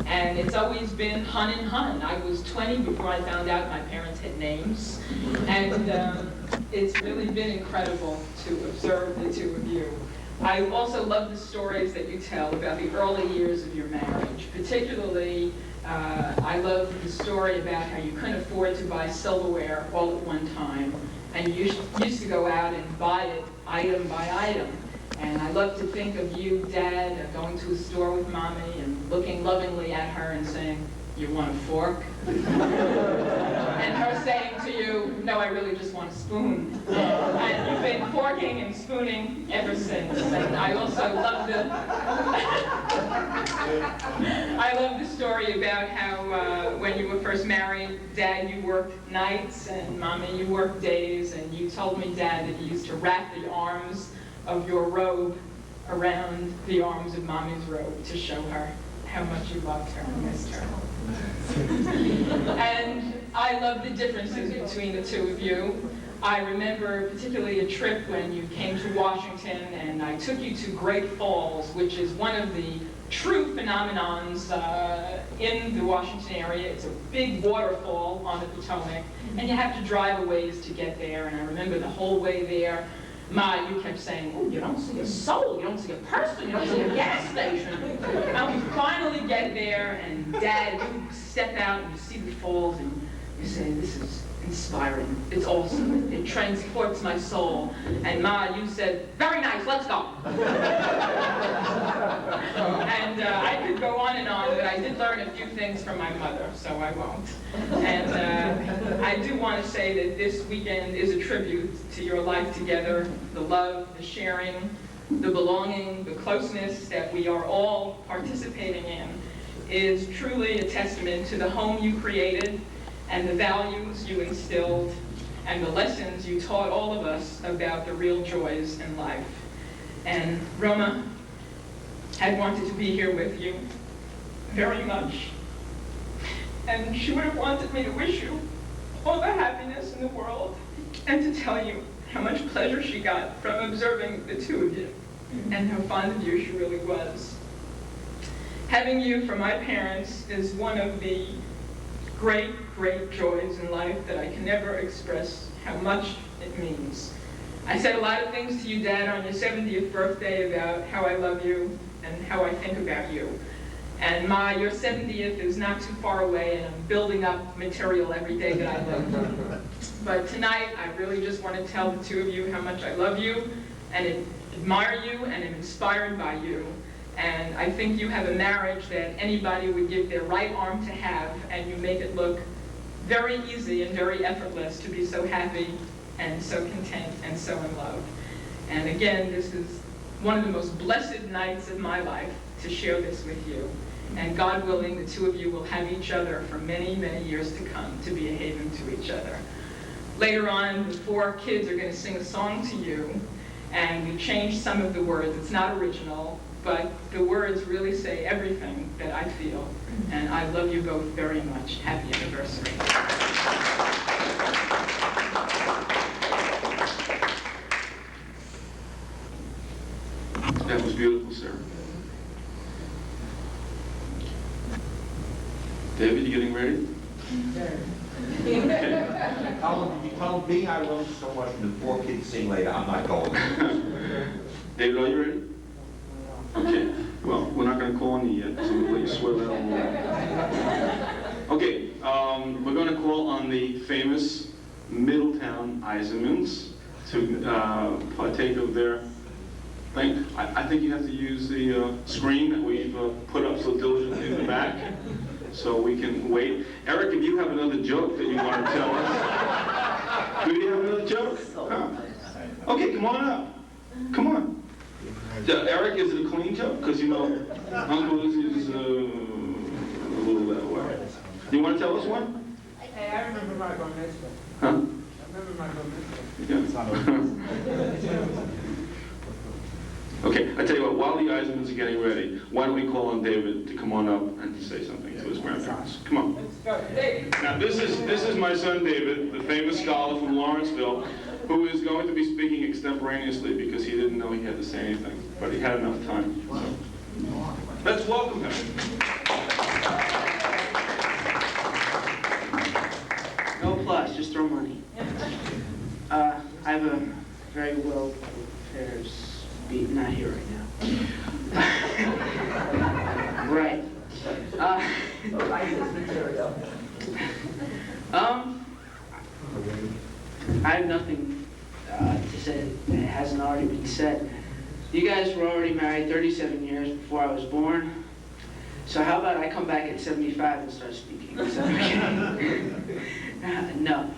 And it's always been hun and hun. I was 20 before I found out my parents had names. And it's really been incredible to observe the two of you. I also love the stories that you tell about the early years of your marriage. Particularly, I love the story about how you couldn't afford to buy silverware all at one time. And you used to go out and buy it item by item. And I love to think of you, Dad, going to a store with Mommy and looking lovingly at her and saying, you want a fork? And her saying to you, no, I really just want a spoon. And you've been forking and spooning ever since. And I also love the story about how when you were first married, Dad, you worked nights, and Mommy, you worked days, and you told me, Dad, that you used to wrap the arms of your robe around the arms of Mommy's robe to show her how much you loved her and missed her. And I love the differences between the two of you. I remember particularly a trip when you came to Washington and I took you to Great Falls, which is one of the true phenomenons in the Washington area. It's a big waterfall on the Potomac, and you have to drive a ways to get there. And I remember the whole way there, Ma, you kept saying, oh, you don't see a soul, you don't see a person, you don't see a gas station. And we finally get there, and Dad, you step out and you see the falls, and You say, this is inspiring. It's awesome. It transports my soul. And Ma, you said, very nice, let's go. And I could go on, but I did learn a few things from my mother, so I won't. And I do want to say that this weekend is a tribute to your life together, the love, the sharing, the belonging, the closeness that we are all participating in is truly a testament to the home you created and the values you instilled and the lessons you taught all of us about the real joys in life. And Roma had wanted to be here with you very much. And she would have wanted me to wish you all the happiness in the world and to tell you how much pleasure she got from observing the two of you and how fond of you she really was. Having you for my parents is one of the great, great joys in life that I can never express how much it means. I said a lot of things to you, Dad, on your 70th birthday about how I love you and how I think about you. And Ma, your 70th is not too far away, and I'm building up material every day that I live. But tonight, I really just want to tell the two of you how much I love you and admire you and am inspired by you. And I think you have a marriage that anybody would give their right arm to have, and you make it look very easy and very effortless to be so happy and so content and so in love. And again, this is one of the most blessed nights of my life to share this with you. And God willing, the two of you will have each other for many, many years to come to be a haven to each other. Later on, the four kids are going to sing a song to you, and we changed some of the words. It's not original, but the words really say everything that I feel. And I love you both very much. Happy anniversary. That was beautiful, Sarah. David, you getting ready? Did you tell me I learned so much from the four kids sing later? I'm not going. David, are you ready? Okay. Well, we're not going to call on you yet, so we'll let you swear that on the Okay. We're going to call on the famous Middletown Eisenmans to partake of their thing. I think you have to use the screen that we've put up so diligently in the back, so we can wait. Eric, if you have another joke that you want to tell us. Do you have another joke? Huh? Okay, come on up. Come on. Eric, is it a clean joke? Because you know, Uncle is a little that way. You want to tell us one? Hey, I remember my bar mitzvah. Huh? I remember my bar mitzvah. Yeah. Okay, I tell you what, while the Eisenmans are getting ready, why don't we call on David to come on up and to say something to his grandparents? Come on. Now this is my son David, the famous scholar from Lawrenceville, who is going to be speaking extemporaneously because he didn't know he had to say anything, but he had enough time. So. Let's welcome him. No plus, just throw money. I have a very well affairs beat, not here right now. Right. I have nothing to say that hasn't already been said. You guys were already married 37 years before I was born. So how about I come back at 75 and start speaking? Is that okay? No.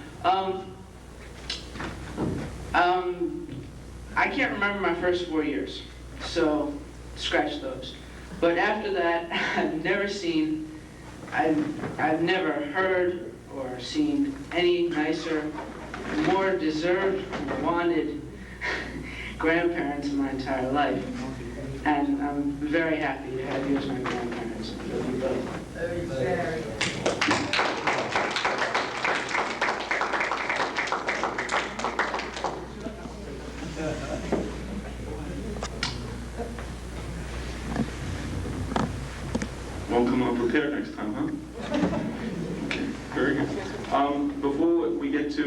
I can't remember my first 4 years, so scratch those. But after that, I've never heard or seen any nicer, more deserved, wanted grandparents in my entire life. And I'm very happy to have you as my grandparents. I love you both. Won't come unprepared next time, huh? Okay, very good. Before we get to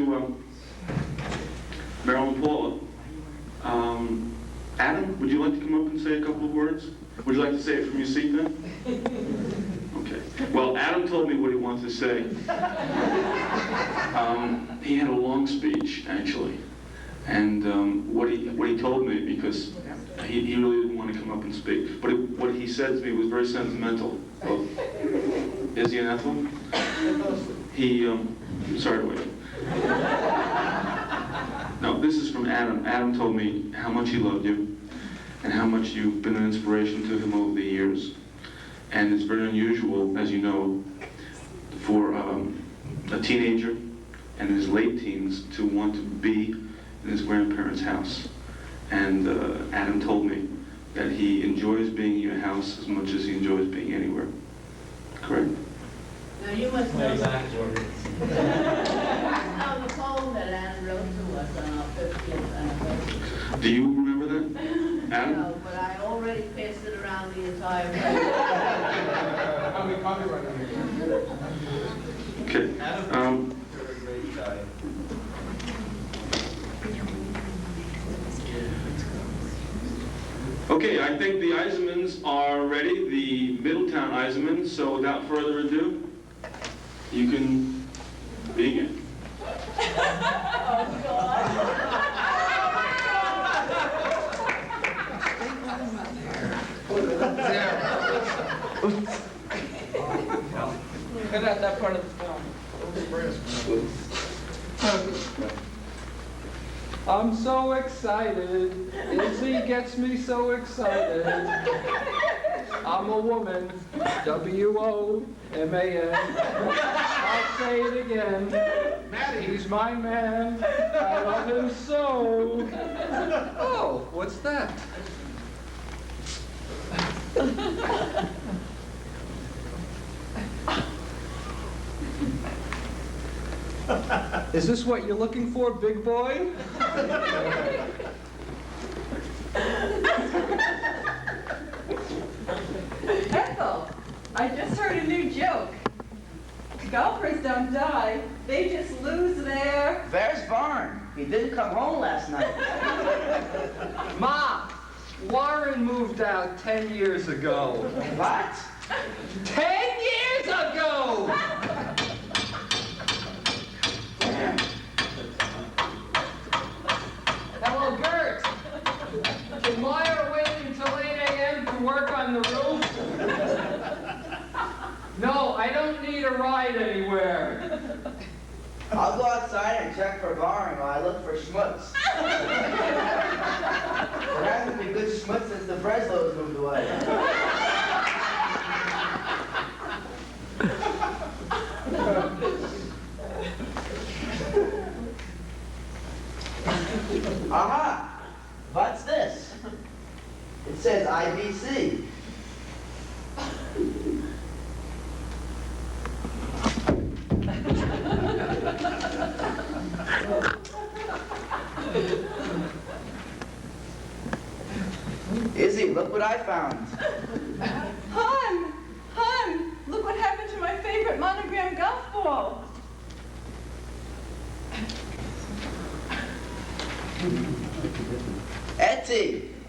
Meryl and Paula, Adam, would you like to come up and say a couple of words? Would you like to say it from your seat then? Okay. Well, Adam Adam told me what he wanted to say. He had a long speech, actually. And what he told me, because he really didn't want to come up and speak, but what he said to me was very sentimental. Both Izzy and Ethel. He, sorry to wait. No, this is from Adam. Adam told me how much he loved you and how much you've been an inspiration to him over the years. And it's very unusual, as you know, for a teenager and in his late teens to want to be in his grandparents' house. And Adam told me that he enjoys being in your house as much as he enjoys being anywhere. Correct? Now you must know the poem that Anne wrote to us on our 50th anniversary. Do you remember that, Adam? No, but I already passed it around the entire How many copyright on it? Okay. Okay, I think the Eisenmans are ready, the Middletown Eisenmans, so without further ado, you can begin. Oh, God. Cut out that part of the film. I'm so excited. Izzy gets me so excited. I'm a woman. W-O-M-A-N. I'll say it again. He's my man. I love him so. Oh, what's that? Is this what you're looking for, big boy? Ethel, I just heard a new joke. Golfers don't die, they just lose their... Where's Vaughn? He didn't come home last night. Ma, Warren moved out 10 years ago. What? 10 years ago! Hello, Gert. Can Meyer wait until 8 a.m. to work on the roof? No, I don't need a ride anywhere. I'll go outside and check for Vaughn while I look for schmutz. There hasn't been good schmutz since the Breslows moved away. Aha! What's this? It says IBC. Izzy, look what I found. Hun, look what happened to my favorite monogram golf ball.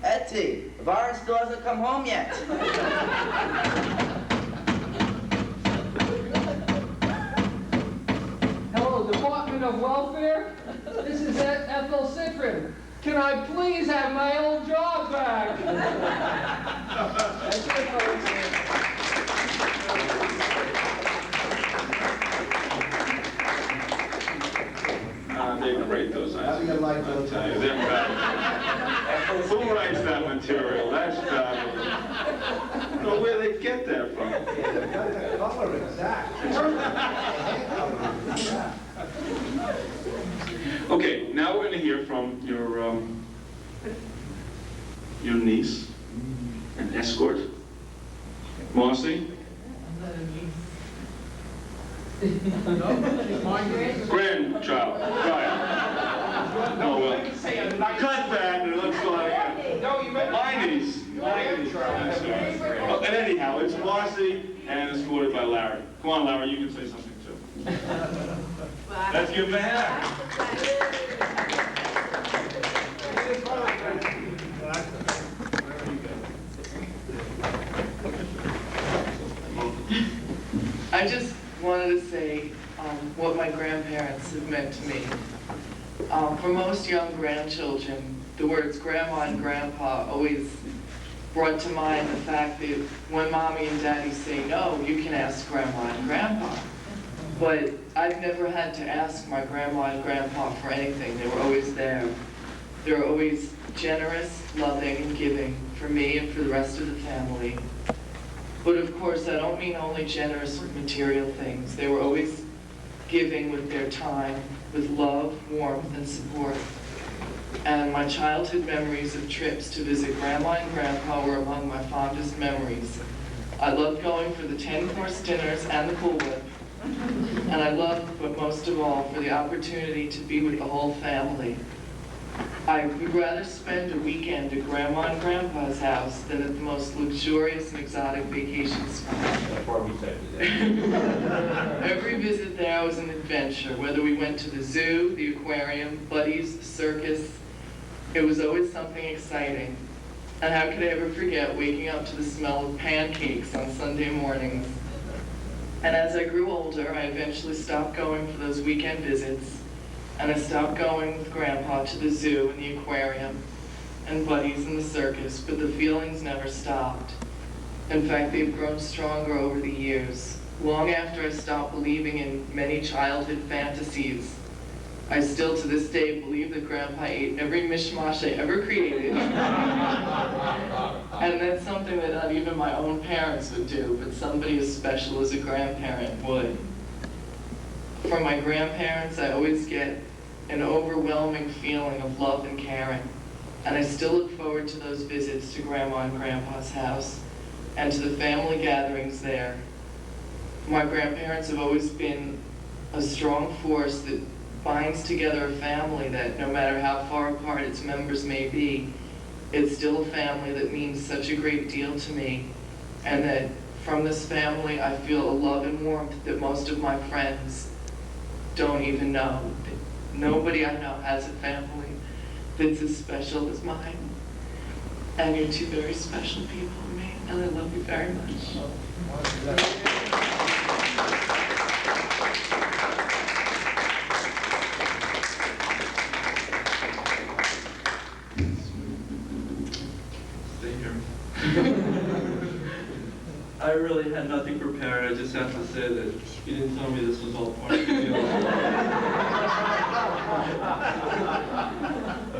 Etty, Varn still hasn't come home yet. Hello, Department of Welfare. This is Ethel Citrin. Can I please have my old job back? That's it, folks. They're great, those eyes. I'll tell you, they're fabulous. Who writes that material? That's fabulous. I don't know where they get that from. Color exact. Okay, now we're going to hear from your niece and escort, Marcy. Grandchild. Right. No, well, cut that and let's go on again. My niece. And anyhow, it's Marcy and escorted by Larry. Come on, Larry, you can say something too. Let's give him a hand. I I just wanted to say what my grandparents have meant to me. For most young grandchildren, the words grandma and grandpa always brought to mind the fact that when mommy and daddy say no, you can ask grandma and grandpa. But I've never had to ask my grandma and grandpa for anything. They were always there. They were always generous, loving, and giving for me and for the rest of the family. But of course, I don't mean only generous with material things. They were always giving with their time, with love, warmth, and support. And my childhood memories of trips to visit Grandma and Grandpa were among my fondest memories. I loved going for the 10-course dinners and the Cool Whip. And I loved, but most of all, for the opportunity to be with the whole family. I would rather spend a weekend at Grandma and Grandpa's house than at the most luxurious and exotic vacation spot. That's why we said that. Every visit there was an adventure, whether we went to the zoo, the aquarium, Buddy's, the circus. It was always something exciting. And how could I ever forget waking up to the smell of pancakes on Sunday mornings? And as I grew older, I eventually stopped going for those weekend visits. And I stopped going with Grandpa to the zoo and the aquarium and Buddies in the circus, but the feelings never stopped. In fact, they've grown stronger over the years. Long after I stopped believing in many childhood fantasies, I still to this day believe that Grandpa ate every mishmash I ever created. And that's something that not even my own parents would do, but somebody as special as a grandparent would. From my grandparents, I always get an overwhelming feeling of love and caring. And I still look forward to those visits to Grandma and Grandpa's house and to the family gatherings there. My grandparents have always been a strong force that binds together a family that no matter how far apart its members may be, it's still a family that means such a great deal to me. And that from this family, I feel a love and warmth that most of my friends don't even know. Nobody I know has a family that's as special as mine. And you're two very special people to me, and I love you very much. Stay here. I really had nothing prepared. I just have to say that you didn't tell me this was all part of the deal.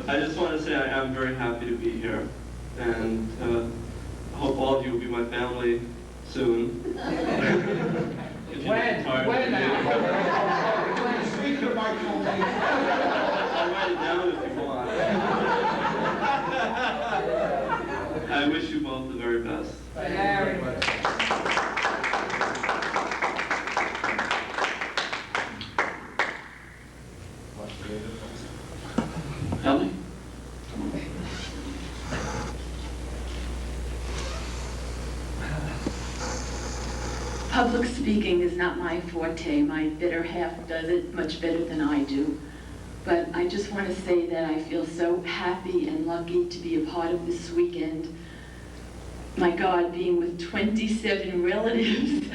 I just want to say I am very happy to be here, and I hope all of you will be my family soon. If you're tired of me. Speak to the microphone. I'll write it down if you want. I wish you both the very best. Very much. Ellie? Public speaking is not my forte. My better half does it much better than I do. But I just want to say that I feel so happy and lucky to be a part of this weekend. My God, being with 27 relatives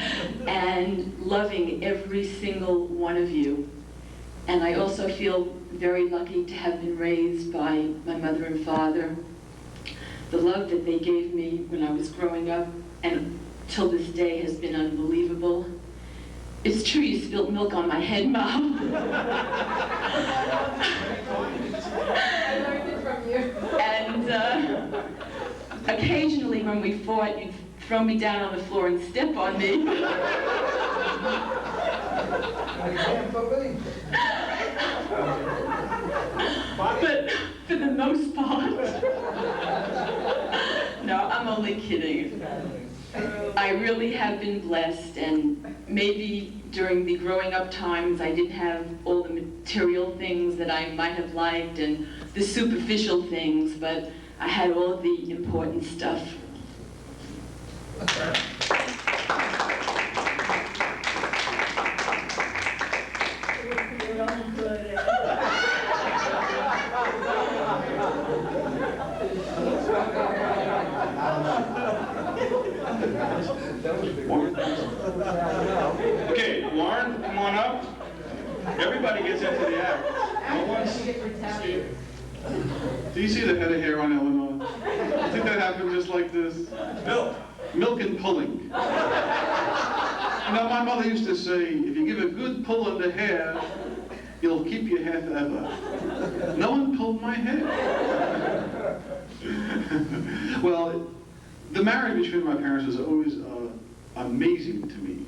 and loving every single one of you. And I also feel very lucky to have been raised by my mother and father. The love that they gave me when I was growing up and till this day has been unbelievable. It's true you spilled milk on my head, Mom. I learned it from you. And occasionally when we fought, you'd throw me down on the floor and step on me. But for the most part, no, I'm only kidding. I really have been blessed, and maybe during the growing up times I didn't have all the material things that I might have liked and the superficial things, but I had all of the important stuff. Everybody gets into the act. But once, do you see the head of hair on Eleanor? I think that happened just like this. Milk and pulling. You know, my mother used to say, if you give a good pull on the hair, you'll keep your hair forever. No one pulled my hair. Well, the marriage between my parents was always amazing to me.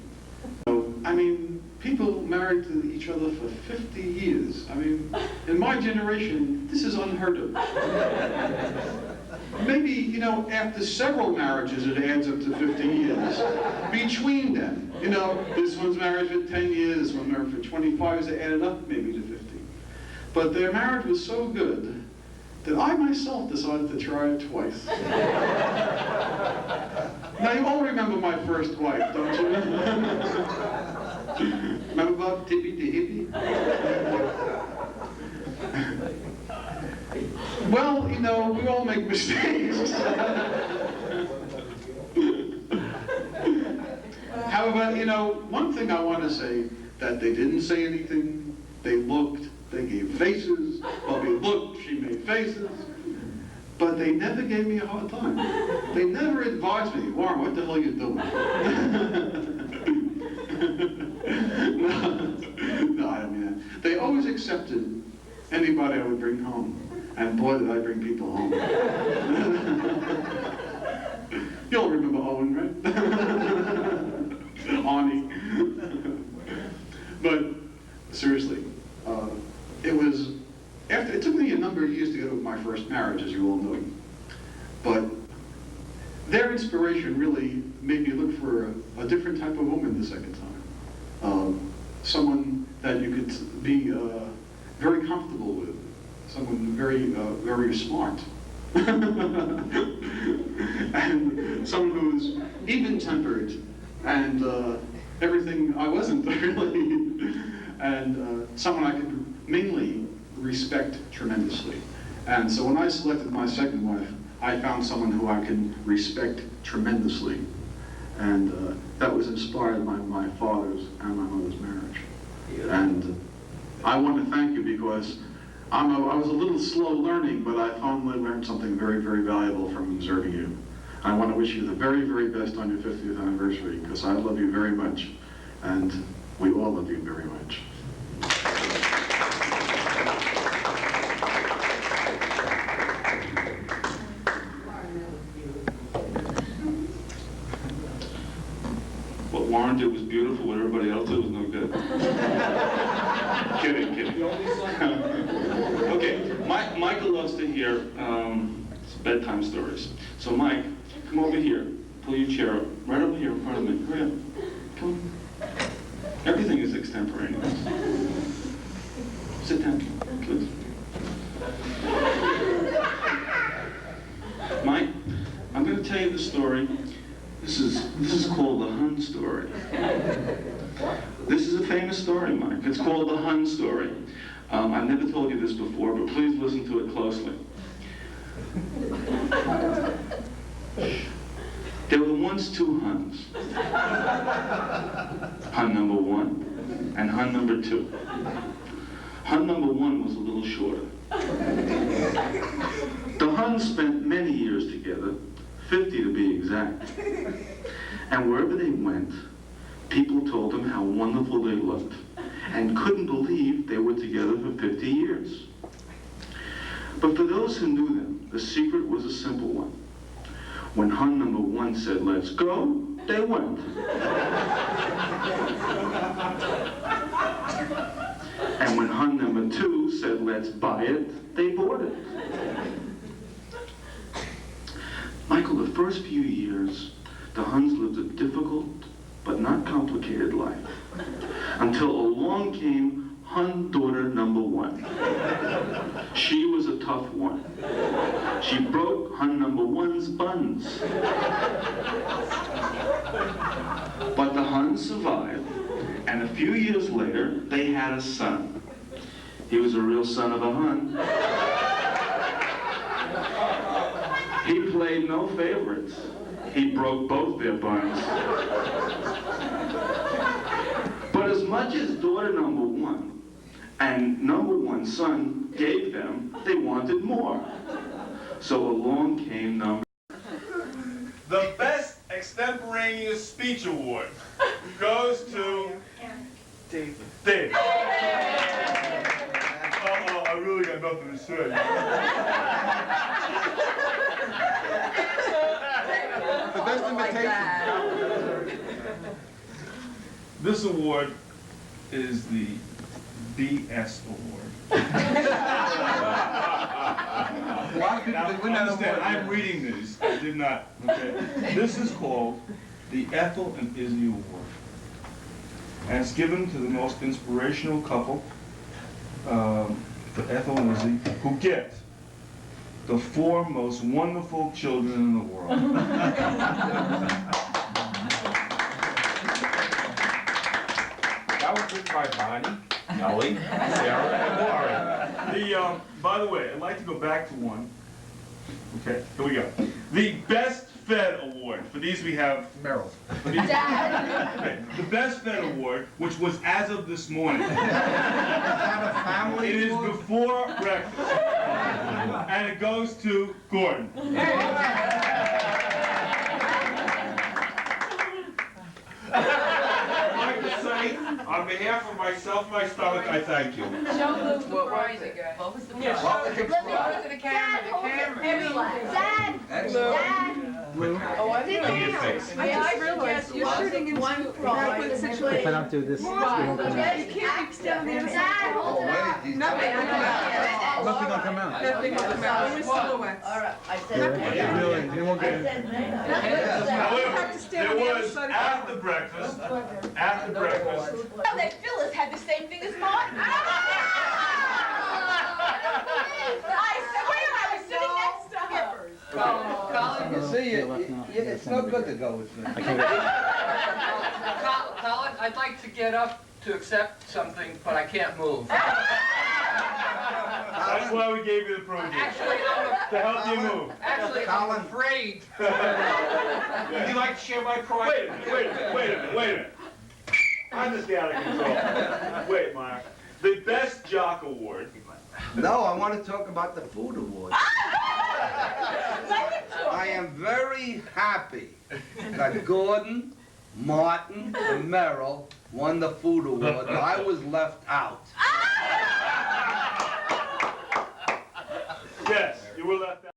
I mean, people married to each other for 50 years. I mean, in my generation, this is unheard of. Maybe, you know, after several marriages, it adds up to 50 years. Between them, you know, this one's married for 10 years, this one's married for 25 years, it added up maybe to 50. But their marriage was so good that I myself decided to try it twice. Now, you all remember my first wife, don't you? Remember about Tippy the Hippie? Well, you know, we all make mistakes. However, you know, one thing I want to say, that they didn't say anything, they looked, they gave faces, Bobby looked, she made faces, but they never gave me a hard time. They never advised me, Warren, what the hell are you doing? No, I don't mean that. They always accepted anybody I would bring home. And boy, did I bring people home. You all remember Owen, right? Arnie. But seriously, it took me a number of years to get over my first marriage, as you all know. But their inspiration really made me look for a different type of woman the second time. Someone that you could be very comfortable with. Someone very smart. And someone who's even-tempered and everything I wasn't really. And someone I could mainly respect tremendously. And so when I selected my second wife, I found someone who I can respect tremendously. And that was inspired by my father's and my mother's marriage. And I want to thank you because I was a little slow learning, but I finally learned something very, very valuable from observing you. I want to wish you the very, very best on your 50th anniversary, because I love you very much, and we all love you very much. What Warren did was beautiful, what everybody else did was no good. Kidding. Okay, Michael loves to hear bedtime stories. So Mike, come over here. Pull your chair up. Right over here in front of me. Hurry up. Come on. Everything is extemporaneous. Sit down, please. Mike, I'm going to tell you the story. This is called the Hun story. This is a famous story, Mike. It's called the Hun story. I've never told you this before, but please listen to it closely. There were once two Huns. Hun number 1 and Hun number 2. Hun number 1 was a little shorter. The Huns spent many years together, 50 to be exact. And wherever they went, people told them how wonderful they looked and couldn't believe they were together for 50 years. But for those who knew them, the secret was a simple one. When Hun number 1 said, "Let's go," they went. And when Hun number 2 said, "Let's buy it," they bought it. Michael, the first few years, the Huns lived a difficult but not complicated life, until along came Hun daughter number 1. She was a tough one. She broke Hun number 1's buns. But the Huns survived, and a few years later, they had a son. He was a real son of a Hun. He played no favorites. He broke both their buns. But as much as daughter number 1 And number one son gave them, they wanted more. So along came number. The Best Extemporaneous Speech Award goes to David. David. I really got nothing to say. The best invitation. This award is the BS Award. A lot of people didn't win that Understand, award. I'm reading these. I did not, okay? This is called the Ethel and Izzy Award. And it's given to the most inspirational couple, for Ethel and Izzy, who get the 4 most wonderful children in the world. That was written by Bonnie, Ellie, Sarah, and Laurie. By the way, I'd like to go back to one. Okay, here we go. The Best Fed Award. For these we have Merrill. Dad. Okay, the Best Fed Award, which was as of this morning. Is that a family It is award? before breakfast. And it goes to Gordon. I'd like to say, on behalf of myself, my stomach, I thank you. Show who the prize again. What was the prize? What was the Let me prize? go to the camera, the camera. Dad. That's Oh, I On your face. I just realized you're shooting in one prize. If I don't do this, we won't come out. You can't mix down the other Dad, side. hold it up. Nothing will come out. Nothing will come out. Nothing will come out. Only silhouettes. All right, I said. Really? They won't get it. However, there was, after breakfast, Oh, that Phyllis had the same thing as Martin. I swear I was sitting next to her. Colin, you see, it's no good to go with me. Colin, I'd like to get up to accept something, but I can't move. That's why we gave you the project. Actually, To help you move. Actually, I'm afraid. Would you like to share my pride? Wait a minute. I'm just out of control. Wait, Mark. The Best Jock Award. No, I want to talk about the food award. I am very happy that Gordon, Martin, and Merrill won the food award. I was left out. Yes, you were left out.